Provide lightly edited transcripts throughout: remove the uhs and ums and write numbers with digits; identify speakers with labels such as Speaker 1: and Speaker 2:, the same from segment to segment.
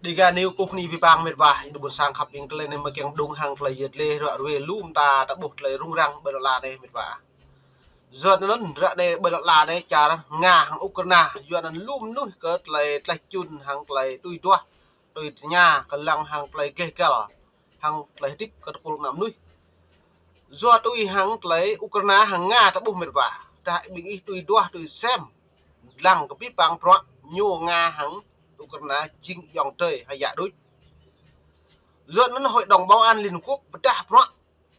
Speaker 1: Diga new cục ni vi bang met va itu sang khap yang kle ne makyang dong hang kle yet le ra we lum ta ta buk le rung rang be la ne met va giọt nó ra ne be la ne cha nga hang Ukraine giọt nan lum nu ke kle kle chun hang kle tui nya ka lang hang kle ke kel hang kle tip ka pul nam nu giọt tui hang kle Ukraine hang nga ta buk met va ta bing i tui xem lang ka pi bang pro nyu nga hang Ukraine chinh dòng trời hay dạ đối giờ nó hội đồng bảo an liên hợp quốc đã pro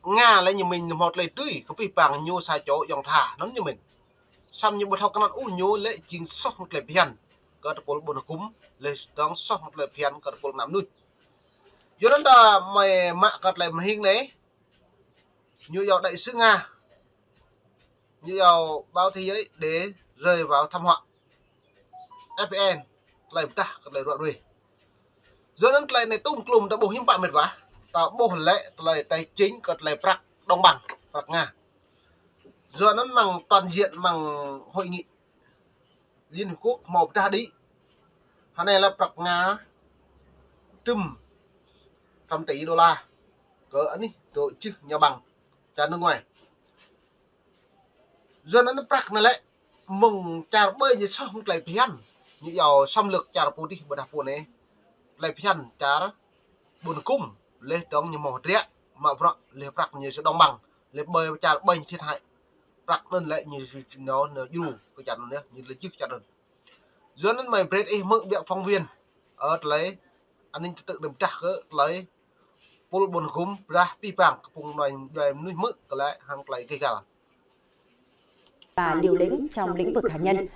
Speaker 1: nga lấy như mình một lời tươi có bị bằng nhu sai chỗ dòng thả nó như mình xăm như một thao căn u nhu lệ chính sóc một lời pian có tập bốn bốn cúm lệ đóng sóc một lời pian có tập bốn năm nuôi giờ nó đã mày mạ có lời mà hình đấy như giàu đại sứ nga như giàu bao thế giới để rơi vào thảm họa FPN lại ta có lời đoạn đuôi giờ nó lại này tung klum đã bổ hiểm bại mệt vả tạo bổ lệ lại tài chính có lại prak đồng bằng prak nga giờ nó bằng toàn diện bằng hội nghị liên hợp quốc một ta đi hôm nay là prak nga tùm trăm tỷ đô la cỡ đi tổ chức nhà bằng trả nước ngoài giờ nó prak này lại mừng trả bơi như sao không lại phiền như giàu xâm lược trả phụ đi bờ đạp phụ này lại phiền trả buồn cung lên trong như một rẽ mà vợ lên prak như sự đồng bằng lên bơi trả bơi thiệt hại prak nên lại như nó dù cái chặt nữa như là trước chặt rồi giờ nó mày bread ấy mượn địa phóng viên ở lấy an ninh tự đầm chặt lấy pol buồn cung ra pi bang cùng đoàn nuôi mượn cái lại hàng lấy cây gà
Speaker 2: và liều lĩnh trong lĩnh vực hạt nhân.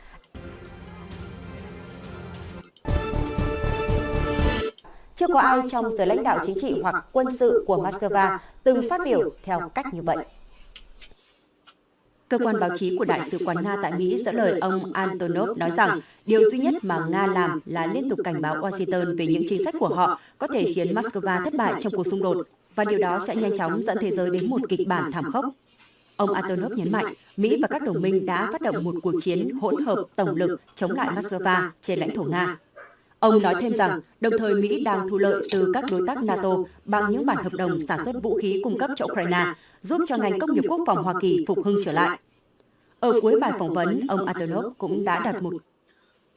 Speaker 2: Chưa có ai trong giới lãnh đạo chính trị hoặc quân sự của Moscow từng phát biểu theo cách như vậy. Cơ quan báo chí của Đại sứ quán Nga tại Mỹ dẫn lời ông Antonov nói rằng điều duy nhất mà Nga làm là liên tục cảnh báo Washington về những chính sách của họ có thể khiến Moscow thất bại trong cuộc xung đột, và điều đó sẽ nhanh chóng dẫn thế giới đến một kịch bản thảm khốc. Ông Antonov nhấn mạnh, Mỹ và các đồng minh đã phát động một cuộc chiến hỗn hợp tổng lực chống lại Moscow trên lãnh thổ Nga. Ông nói thêm rằng, đồng thời Mỹ đang thu lợi từ các đối tác NATO bằng những bản hợp đồng sản xuất vũ khí cung cấp cho Ukraine, giúp cho ngành công nghiệp quốc phòng Hoa Kỳ phục hưng trở lại. Ở cuối bài phỏng vấn, ông Antonov cũng đã đặt một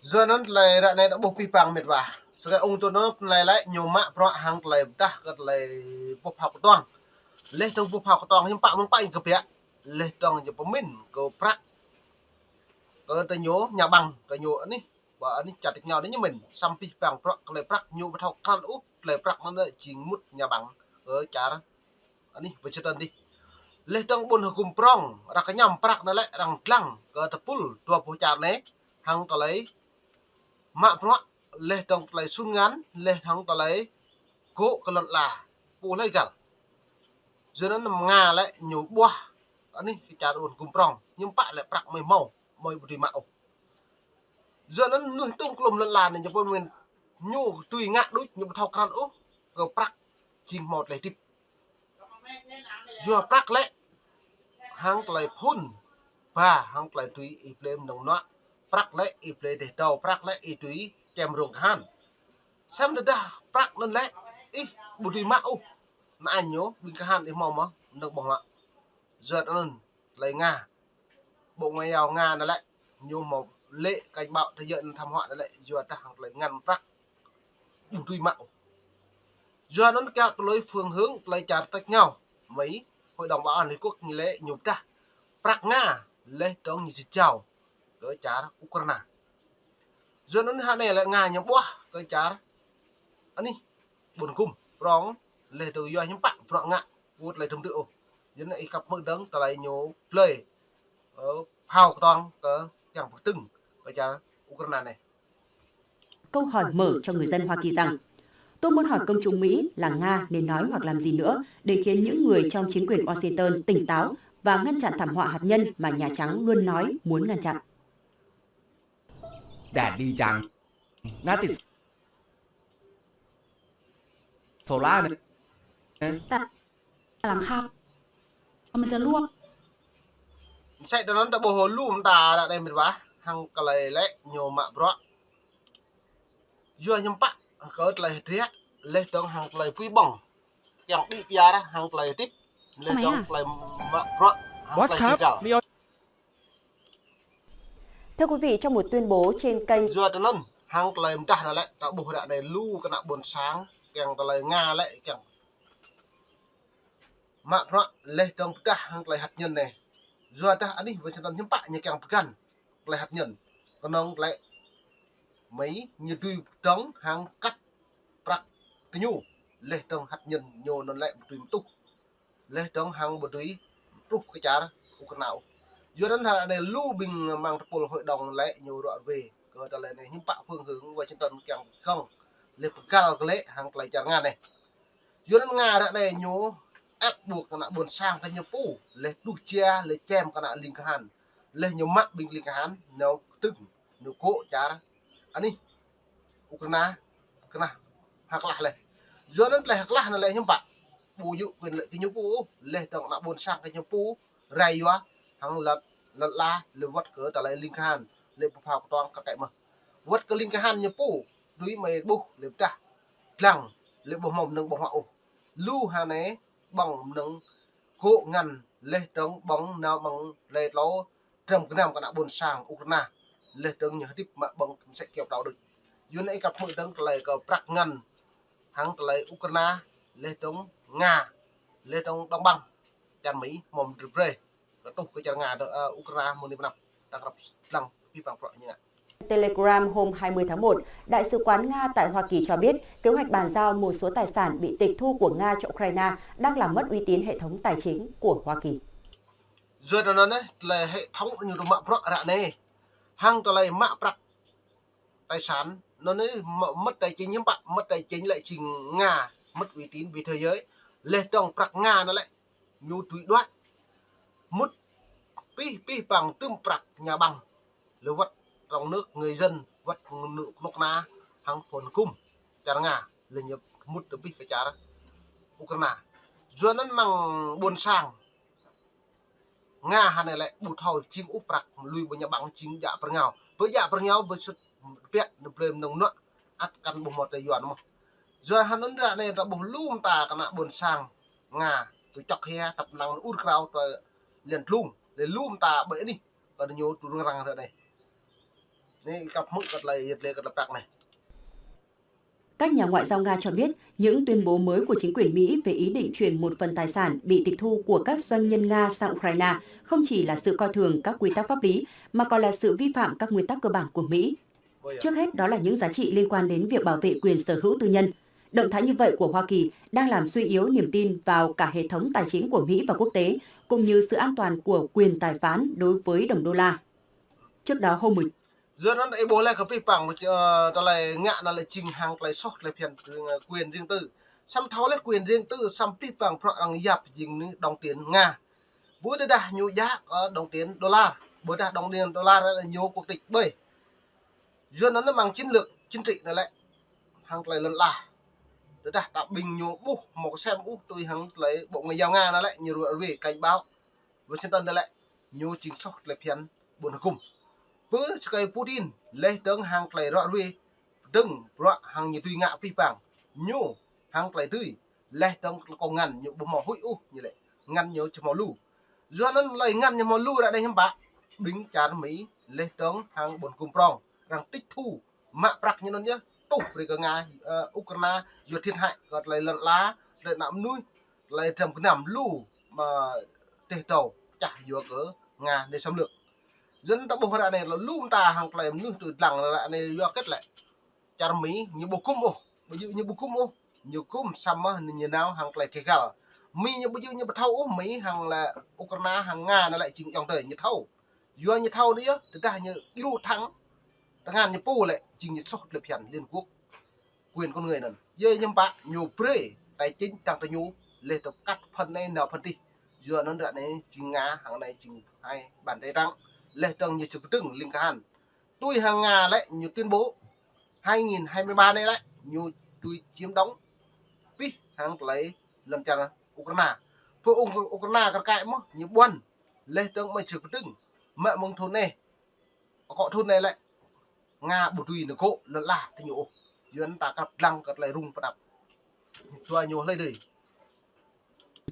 Speaker 1: giờ nó lại ra này đã buộc pi bằng mệt vả rồi ông Antonov lại nhiều mạ pro hàng lại ta lại buộc học toang lên trong buộc học toang nhưng bạn muốn bay cái việc lên trong những mình có prak có tay nhố nhà bằng tay nhố anh ấy và anh ấy chặt nhau đấy như mình xăm pi bằng prak lại prak nhiều bắt học khăn úp lại prak nó lại chỉ mút nhà bằng ở chả anh ấy với chân đi lên trong buồn cùng prong ra cái nhầm prak nó lại rằng lăng có tập pul tua bộ chả này hàng ta lấy mạ pro lên trong lấy sun ngắn lên hàng ta lấy cố cái lần là pu lấy gạo giờ nó nằm ngà lại nhiều bua anh ấy cái chả buồn cùng prong nhưng bạn lại prak mày màu mày bùi mạo giờ nó nuôi tung lùm lần là này cho bọn mình nhu tùy ngã đối nhưng thao khăn úp có prak chinh một lấy tip giờ prak lại hàng lại phun và hàng lại tùy ít lên đồng nọ prak lại ít lên để tàu prak lại ít tùy kèm rồng han xem được đã prak lên lại ít bùi mạo mà anh nhớ bình cái han để màu mà được bằng ạ giờ nó lấy nga bộ ngoại giao nga nó lại nhiều một lệ cảnh báo thể hiện thảm họa nó lại giờ ta hàng lại ngăn prak bùi mạo giờ nó kéo lối phương hướng lại trả tách nhau mấy hội đồng bảo an liên quốc như lệ nhục ta prak nga lệ trong như chào đối trả Ukraine giờ nó hai này lại nga nhắm bua đối trả anh đi buồn cung rong lệ từ do những bạn rong ngạ vụt lại thông tự giờ này cặp mơ đấng ta lại nhiều lời ở hào toàn có chẳng phải từng đối trả Ukraine này.
Speaker 2: Câu hỏi mở cho người dân Hoa Kỳ rằng, tôi muốn hỏi công chúng Mỹ là Nga nên nói hoặc làm gì nữa để khiến những người trong chính quyền Washington tỉnh táo và ngăn chặn thảm họa hạt nhân mà Nhà Trắng luôn nói muốn ngăn chặn.
Speaker 3: Đã đi chăng? Nóติดโซล่าเนี่ย
Speaker 4: แต่หลังคามันจะรั่ว
Speaker 1: Sẽ nó đã bồ hồ lùm ta đã đây mình vá hàng cái này lại nhiều mạ bro giờ nhầm bạ có lại thế lên trong hàng lại quý bỏng chẳng đi bia đó hàng lại tiếp lên trong lại mạ rõ hàng
Speaker 3: บอส
Speaker 1: lại
Speaker 3: ครับ
Speaker 1: kia cả
Speaker 3: มี
Speaker 2: Thưa quý vị, trong một tuyên bố trên kênh
Speaker 1: giờ cho nên hàng lại trả lại tạo bộ đã để lưu cái nào buồn sáng chẳng lại nga lại chẳng mạ rõ lên trong cả hàng lại hạt nhân này giờ ta anh đi với sản phẩm bạ như càng gần lại hạt nhân còn ông lại mấy như tùy trống hàng cắt bạc cái nhu lên trong hạt nhân nhô nó lại tùy tục lên trong hàng một túi trúc cái chả đó cái nào giờ đến là để lưu bình mang bộ hội đồng lại nhiều đoạn về rồi ta lại này những bạ phương hướng và trên tận càng không lên cao cái lệ hàng lại chả ngàn này giờ đến ngà đã đây nhô ép buộc cái nào buồn sang cái nhập phủ lên đu chia lên chém cái nào linh hàn lên nhiều mắt bình linh hàn nó từng nó cỗ chả đó anh đi Ukraine cái nào hoặc là này giờ đến lại hoặc là nó lại những bạn bù dụ quyền lợi cái nhập phủ lên động nào buồn sang cái nhập phủ ray quá hàng lật la lên vắt cỡ tại lại linh hàn lên học toàn các cái mà vắt cái linh hàn nhập phủ đuôi mày bu lên ta lằng lên bộ mồm nâng bộ hậu lưu hà này bằng nâng hộ ngăn lên trống bóng nào bằng lên nó trầm cái nào cái nào buồn sang Ukraine lên trống nhớ tiếp mà bằng sẽ kéo đầu được dưới này gặp mượn trống lại có bạc ngăn thắng lại Ukraine lên trống Nga lên trống Đông Băng chăn Mỹ mồm rực rê nó tục cái chăn Nga Ukraine một năm đang gặp lăng vi phạm rõ như vậy.
Speaker 2: Telegram hôm 20 tháng 1, Đại sứ quán Nga tại Hoa Kỳ cho biết kế hoạch bàn giao một số tài sản bị tịch thu của Nga cho Ukraine đang làm mất uy tín hệ thống tài chính của Hoa Kỳ.
Speaker 1: Rồi đó nó là hệ thống như đồ mạ rõ ràng này, hàng tờ này mạ bạc tài sản nó nói mất tài chính nhưng bạn mất tài chính lại trình Nga mất uy tín vì thế giới lên trong bạc Nga nó lại nhu tùy đoán mất pi bằng tương bạc nhà bằng lưu vật trong nước người dân vật nước na hàng phồn cung chả Nga lên nhập mất được pi cái chả đó Ukraine rồi nó mang buồn sang Nga hà này lại bù thầu chim úp bạc lùi bên nhà bằng chính dạ per nhau với sự biết được lên nông nọ ắt căn bùng một tài yuan mà rồi hà nó ra này là bùng lùm ta cái nạ buồn sang Nga tôi chọc he tập năng út rau tôi liền lùm ta bể đi còn nhiều tụi răng rồi này này gặp mũi gặp lại gặp bạc này.
Speaker 2: Các nhà ngoại giao Nga cho biết những tuyên bố mới của chính quyền Mỹ về ý định chuyển một phần tài sản bị tịch thu của các doanh nhân Nga sang Ukraine không chỉ là sự coi thường các quy tắc pháp lý mà còn là sự vi phạm các nguyên tắc cơ bản của Mỹ. Trước hết đó là những giá trị liên quan đến việc bảo vệ quyền sở hữu tư nhân. Động thái như vậy của Hoa Kỳ đang làm suy yếu niềm tin vào cả hệ thống tài chính của Mỹ và quốc tế, cũng như sự an toàn của quyền tài phán đối với đồng đô la. Trước đó hôm 10
Speaker 1: giờ nó lại bố lại cái bằng đó là ngạ là lại trình hàng lại sót lại phiền quyền riêng tư xăm tháo lại quyền riêng tư xăm bằng pro rằng dập dình đồng tiền Nga bữa đây đã nhiều giá đồng tiền đô la bữa đã đồng tiền đô la là nhiều quốc tịch bởi giờ nó mang chiến lược chính trị này lại hàng lại lần là đó đã tạo bình nhiều bu một xem tôi hàng lấy bộ người giao Nga nó lại nhiều về cảnh báo với trên tân đây lại nhiều chính sót lại phiền buồn cùng bữa cái Putin lấy tướng hàng lại rõ về đừng rõ hàng như tùy ngạ phi bằng nhô hàng lại tươi lấy tướng còn ngăn như bộ mỏ hụi như vậy ngăn nhiều cho mỏ lù do nó lại ngăn như mỏ lù lại đây em bạn bính chán Mỹ lấy tướng hàng buồn cùng prong rằng tích thu mạ bạc như nó nhá tục về cái Nga Ukraine duyệt thiên hại gọi lại lần lá lại nằm nuôi lại trầm cái nằm lù mà tê tàu chả vừa cỡ Nga để xâm lược dân ta bộ ra này là lùm ta hàng lại nước từ lằng lại này do kết lại cha Mỹ như bộ cung ví dụ như bộ cung nhiều cung xăm như nào hàng lại cái gạo Mỹ như ví dụ như bộ thâu Mỹ hàng là Ukraine hàng Nga nó lại chỉnh dòng thời như thâu do như thâu nữa thì ta như yêu thắng thằng Nga như pu lại chỉnh như sốt lập hiển liên quốc quyền con người này dây nhâm bạc nhiều pre tài chính tăng tài nhu lên tập cắt phần này nào phần đi do nó đã này chỉnh Nga hàng này chỉnh hai bản tay tăng lệ tầng như trực từng linh hàn tôi hàng Nga lại như tuyên bố 2023 này lại như tôi chiếm đóng pi hàng lấy lần chặt Ukraine phụ Ukraine cái cãi mà như buồn lệ tầng mày trực từng mẹ mong thôn này họ thôn này lại Nga bù tùy nó cộ lần là thì nhổ duyên ta cặp lăng cặp lại rung đập tua nhiều lấy đi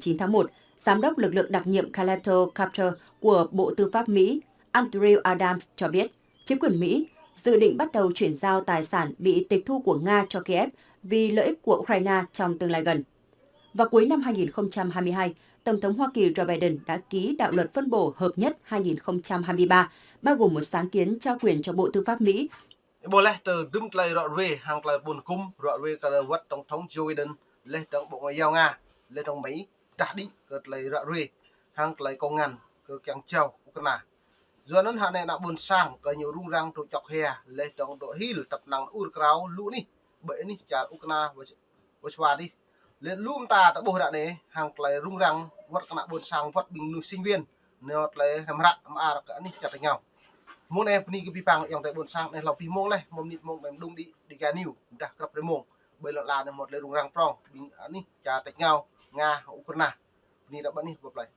Speaker 2: 9 tháng 1, Giám đốc lực lượng đặc nhiệm Calypso Capture của Bộ Tư pháp Mỹ Andrew Adams cho biết, chính quyền Mỹ dự định bắt đầu chuyển giao tài sản bị tịch thu của Nga cho Kiev vì lợi ích của Ukraine trong tương lai gần. Vào cuối năm 2022, Tổng thống Hoa Kỳ Joe Biden đã ký đạo luật phân bổ hợp nhất 2023, bao gồm một sáng kiến trao quyền cho Bộ Tư pháp Mỹ
Speaker 1: boleh terdum klay rõ về hàng klay buồn cung rõ về cả vật tổng thống Joe Biden lên trong bộ ngoại giao Nga lên trong Mỹ đã đi cất lấy rõ về hàng klay công ngàn cơ càng treo Ukraine doนั้นhạn này đã buồn sang có nhiều rung răng tụ chọc hè lên trong đội hill tập năng Ukraine lũ ní bởi ní trả Ukraine với xóa đi lên lùm ta đã bồi đạn này hàng klay rung răng vật cả buồn sang vật bình lưu sinh viên nếu klay làm rạ mà cả ní chặt nhau môn em ni cái pipang yang tại buồn sang này lọc pi mông này mông nít mông em đung đi cái new đã gặp cái mông bởi là một lấy rung răng prong bình ní trả tạch nhau Nga Ukraine ni đã bắn ní vượt lại